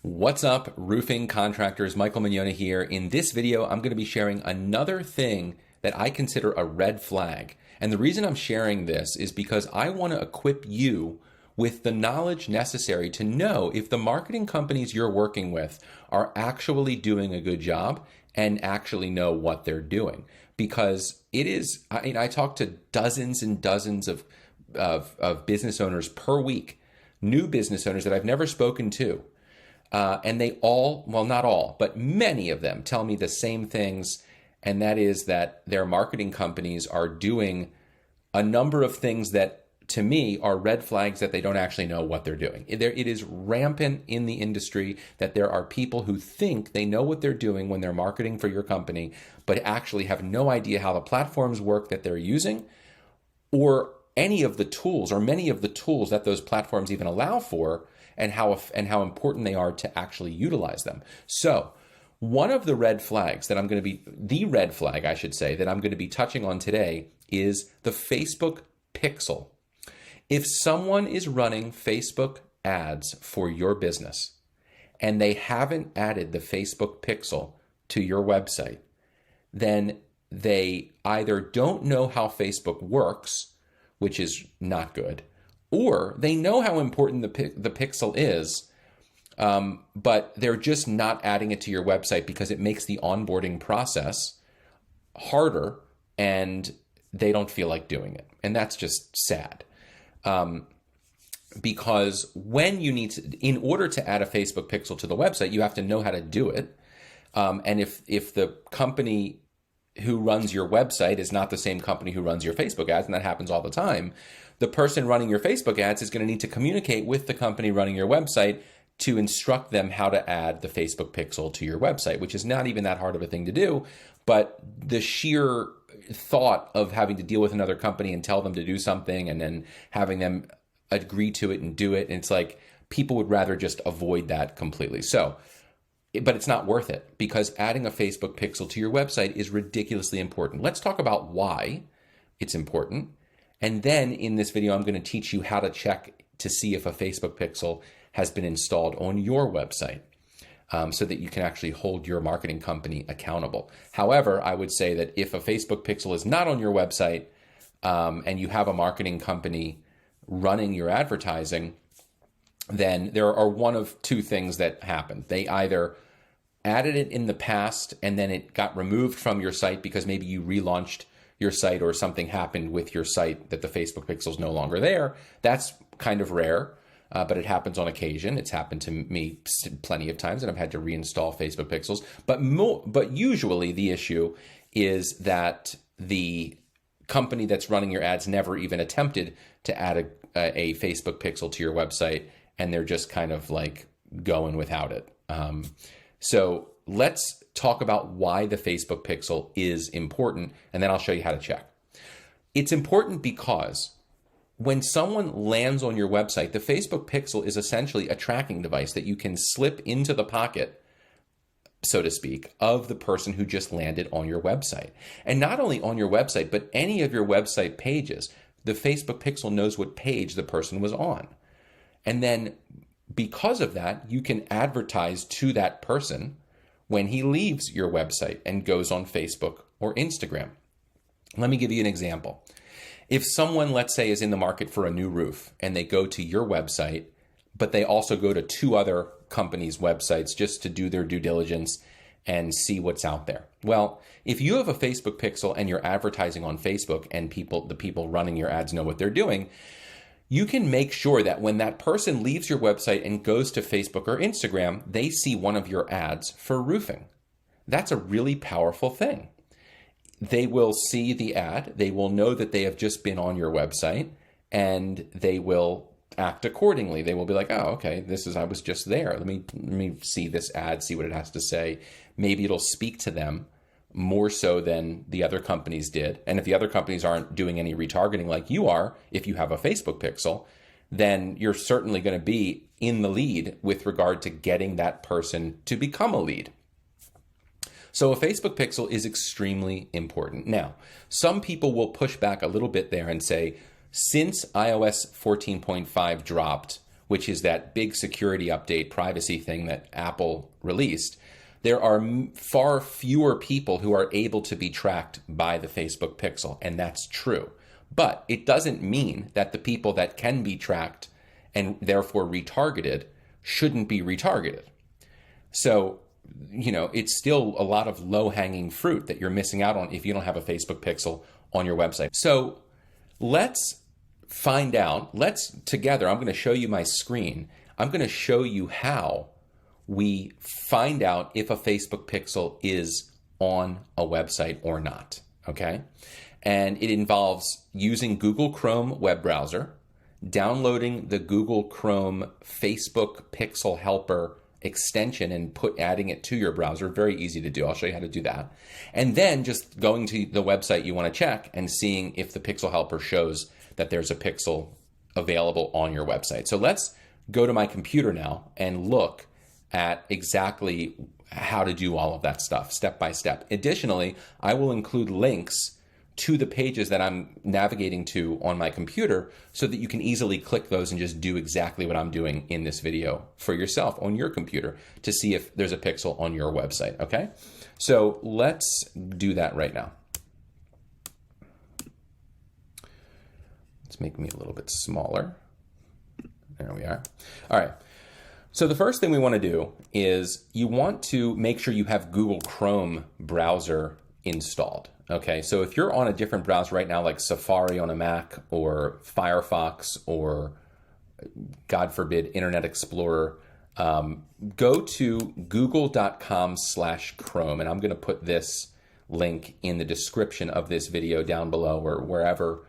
What's up, roofing contractors? Michael Mignona here. In this video, I'm going to be sharing another thing that I consider a red flag. And the reason I'm sharing this is because I want to equip you with the knowledge necessary to know if the marketing companies you're working with are actually doing a good job and actually know what they're doing. Because it is, I talk to dozens and dozens of business owners per week, new business owners that I've never spoken to. And they all, well, not all, but many of them tell me the same things. And that is that their marketing companies are doing a number of things that, to me, are red flags that they don't actually know what they're doing. It is rampant in the industry that there are people who think they know what they're doing when they're marketing for your company, but actually have no idea how the platforms work that they're using, or any of the tools, or many of the tools that those platforms even allow for, and how important they are to actually utilize them. So one of the red flags that the red flag, I should say, that I'm going to be touching on today is the Facebook pixel. If someone is running Facebook ads for your business and they haven't added the Facebook pixel to your website, then they either don't know how Facebook works, which is not good, or they know how important the pixel is, but they're just not adding it to your website because it makes the onboarding process harder and they don't feel like doing it. And that's just sad. Because when you need to, in order to add a Facebook pixel to the website, you have to know how to do it. And if the company who runs your website is not the same company who runs your Facebook ads, and that happens all the time, the person running your Facebook ads is going to need to communicate with the company running your website to instruct them how to add the Facebook pixel to your website, which is not even that hard of a thing to do. But the sheer thought of having to deal with another company and tell them to do something and then having them agree to it and do it, and it's like people would rather just avoid that completely. So, but it's not worth it, because adding a Facebook pixel to your website is ridiculously important. Let's talk about why it's important. And then in this video, I'm going to teach you how to check to see if a Facebook pixel has been installed on your website, so that you can actually hold your marketing company accountable. However, I would say that if a Facebook pixel is not on your website, and you have a marketing company running your advertising, then there are one of two things that happen. They either added it in the past and then it got removed from your site because maybe you relaunched your site or something happened with your site that the Facebook pixel is no longer there. That's kind of rare, but it happens on occasion. It's happened to me plenty of times, and I've had to reinstall Facebook pixels. But usually the issue is that the company that's running your ads never even attempted to add a Facebook pixel to your website, and they're just kind of like going without it. So let's talk about why the Facebook pixel is important, and then I'll show you how to check. It's important because when someone lands on your website, the Facebook pixel is essentially a tracking device that you can slip into the pocket, so to speak, of the person who just landed on your website. And not only on your website, but any of your website pages, the Facebook pixel knows what page the person was on. And then because of that, you can advertise to that person when he leaves your website and goes on Facebook or Instagram. Let me give you an example. If someone, let's say, is in the market for a new roof and they go to your website, but they also go to two other companies' websites just to do their due diligence and see what's out there. Well, if you have a Facebook pixel and you're advertising on Facebook and the people running your ads know what they're doing, you can make sure that when that person leaves your website and goes to Facebook or Instagram, they see one of your ads for roofing. That's a really powerful thing. They will see the ad, they will know that they have just been on your website, and they will act accordingly. They will be like, oh, okay, I was just there. Let me see this ad, see what it has to say. Maybe it'll speak to them more so than the other companies did. And if the other companies aren't doing any retargeting like you are, if you have a Facebook pixel, then you're certainly going to be in the lead with regard to getting that person to become a lead. So a Facebook pixel is extremely important. Now, some people will push back a little bit there and say, since iOS 14.5 dropped, which is that big security update privacy thing that Apple released, there are far fewer people who are able to be tracked by the Facebook Pixel, and that's true. But it doesn't mean that the people that can be tracked and therefore retargeted shouldn't be retargeted. So, it's still a lot of low-hanging fruit that you're missing out on if you don't have a Facebook Pixel on your website. So let's find out. Together, I'm going to show you my screen. I'm going to show you how we find out if a Facebook Pixel is on a website or not, okay? And it involves using Google Chrome web browser, downloading the Google Chrome Facebook Pixel Helper extension and adding it to your browser. Very easy to do. I'll show you how to do that. And then just going to the website you want to check and seeing if the Pixel Helper shows that there's a Pixel available on your website. So let's go to my computer now and look at exactly how to do all of that stuff step by step. Additionally, I will include links to the pages that I'm navigating to on my computer so that you can easily click those and just do exactly what I'm doing in this video for yourself on your computer to see if there's a Pixel on your website, okay? So let's do that right now. Let's make me a little bit smaller. There we are. All right. So the first thing we want to do is you want to make sure you have Google Chrome browser installed. Okay, so if you're on a different browser right now, like Safari on a Mac or Firefox or, God forbid, Internet Explorer, go to google.com/Chrome, and I'm going to put this link in the description of this video down below or wherever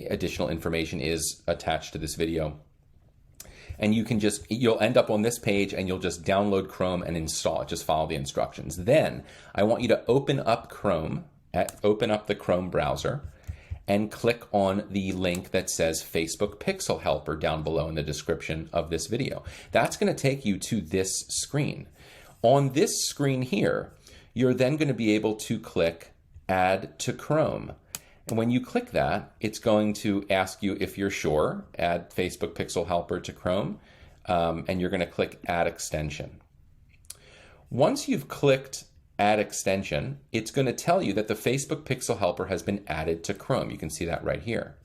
additional information is attached to this video. And you'll end up on this page and you'll just download Chrome and install it. Just follow the instructions. Then I want you to open up the Chrome browser and click on the link that says Facebook Pixel Helper down below in the description of this video. That's going to take you to this screen. On this screen here, you're then going to be able to click Add to Chrome. And when you click that, it's going to ask you if you're sure, add Facebook Pixel Helper to Chrome, and you're going to click Add Extension. Once you've clicked Add Extension, it's going to tell you that the Facebook Pixel Helper has been added to Chrome. You can see that right here.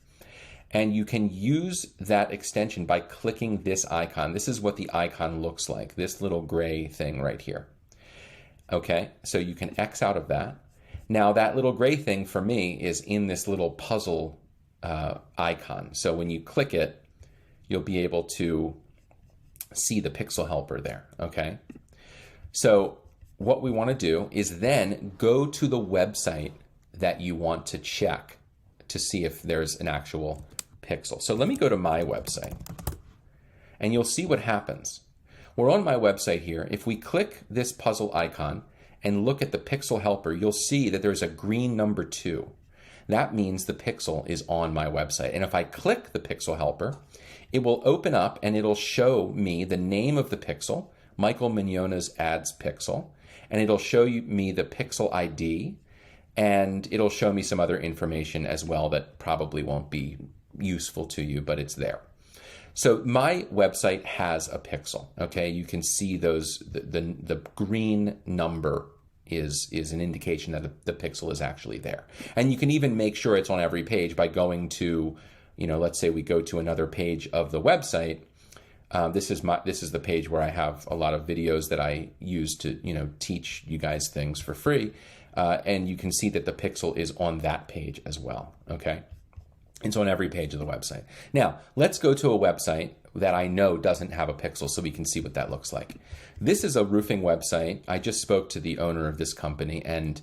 And you can use that extension by clicking this icon. This is what the icon looks like, this little gray thing right here. Okay, so you can X out of that. Now that little gray thing for me is in this little puzzle icon. So when you click it, you'll be able to see the Pixel Helper there, okay? So what we want to do is then go to the website that you want to check to see if there's an actual Pixel. So let me go to my website and you'll see what happens. We're on my website here. If we click this puzzle icon and look at the Pixel Helper, you'll see that there's a green number 2. That means the Pixel is on my website. And if I click the Pixel Helper, it will open up and it'll show me the name of the Pixel, Michael Mignona's Ads Pixel, and it'll show me the Pixel ID, and it'll show me some other information as well that probably won't be useful to you, but it's there. So my website has a Pixel, okay? You can see those, the green number is an indication that the Pixel is actually there. And you can even make sure it's on every page by going to, let's say we go to another page of the website. This is the page where I have a lot of videos that I use to, teach you guys things for free. And you can see that the Pixel is on that page as well, okay? It's on every page of the website. Now, let's go to a website that I know doesn't have a Pixel so we can see what that looks like. This is a roofing website. I just spoke to the owner of this company, and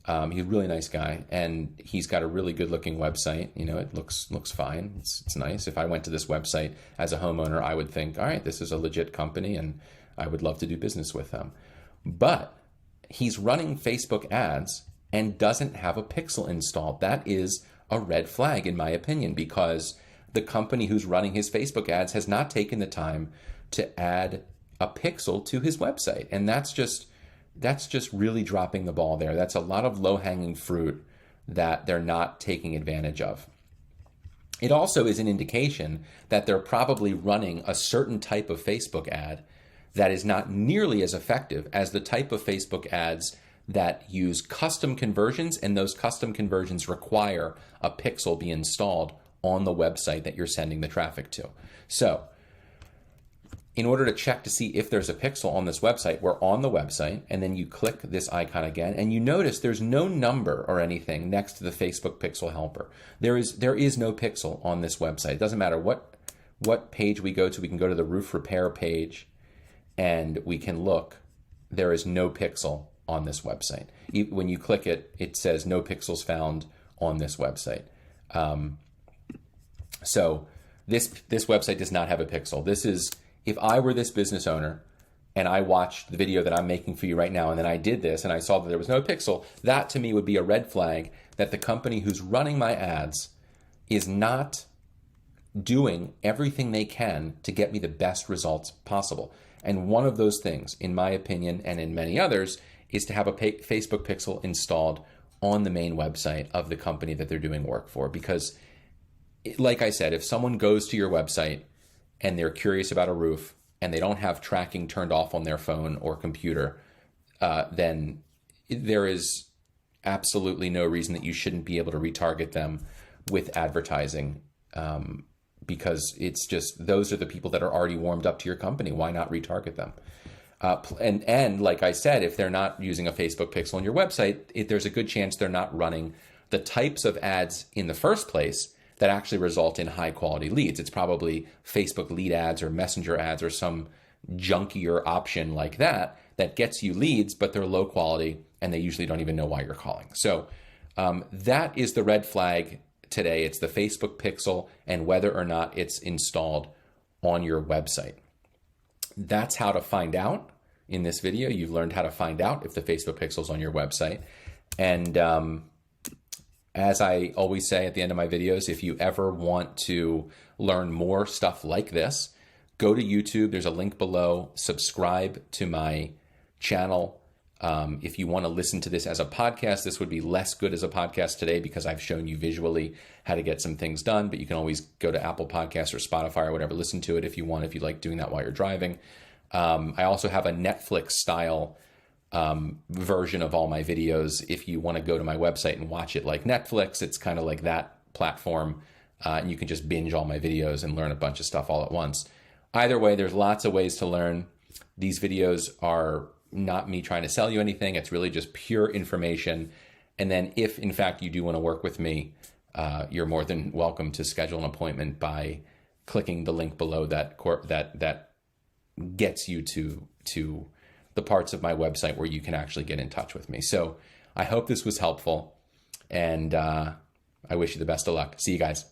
he's a really nice guy, and he's got a really good looking website. It looks fine. It's nice. If I went to this website as a homeowner, I would think, all right, this is a legit company and I would love to do business with them. But he's running Facebook ads and doesn't have a Pixel installed. That is a red flag in my opinion, because the company who's running his Facebook ads has not taken the time to add a Pixel to his website. And that's just really dropping the ball there. That's a lot of low-hanging fruit that they're not taking advantage of. It also is an indication that they're probably running a certain type of Facebook ad that is not nearly as effective as the type of Facebook ads that use custom conversions, and those custom conversions require a pixel be installed on the website that you're sending the traffic to. So in order to check to see if there's a pixel on this website, we're on the website, and then you click this icon again, and you notice there's no number or anything next to the Facebook Pixel Helper. There is no pixel on this website. It doesn't matter what page we go to. We can go to the roof repair page, and we can look. There is no pixel on this website. When you click it, it says no pixels found on this website. So this website does not have a pixel. This is, if I were this business owner and I watched the video that I'm making for you right now, and then I did this and I saw that there was no pixel, that to me would be a red flag that the company who's running my ads is not doing everything they can to get me the best results possible. And one of those things, in my opinion, and in many others, is to have a Facebook pixel installed on the main website of the company that they're doing work for. Because, like I said, if someone goes to your website and they're curious about a roof and they don't have tracking turned off on their phone or computer, then there is absolutely no reason that you shouldn't be able to retarget them with advertising, because it's just, those are the people that are already warmed up to your company. Why not retarget them? And like I said, if they're not using a Facebook pixel on your website, there's a good chance they're not running the types of ads in the first place that actually result in high quality leads. It's probably Facebook lead ads or messenger ads or some junkier option like that that gets you leads, but they're low quality and they usually don't even know why you're calling. So that is the red flag today. It's the Facebook pixel and whether or not it's installed on your website. That's how to find out. In this video, you've learned how to find out if the Facebook pixel is on your website. And as I always say at the end of my videos, if you ever want to learn more stuff like this, go to YouTube. There's a link below. Subscribe to my channel. If you want to listen to this as a podcast, this would be less good as a podcast today because I've shown you visually how to get some things done, but you can always go to Apple Podcasts or Spotify or whatever, listen to it if you want, if you like doing that while you're driving. I also have a Netflix style version of all my videos. If you want to go to my website and watch it like Netflix, it's kind of like that platform. And you can just binge all my videos and learn a bunch of stuff all at once. Either way, there's lots of ways to learn. These videos are not me trying to sell you anything. It's really just pure information. And then if in fact you do want to work with me, you're more than welcome to schedule an appointment by clicking the link below that gets you to the parts of my website where you can actually get in touch with me. So I hope this was helpful, and I wish you the best of luck. See you guys.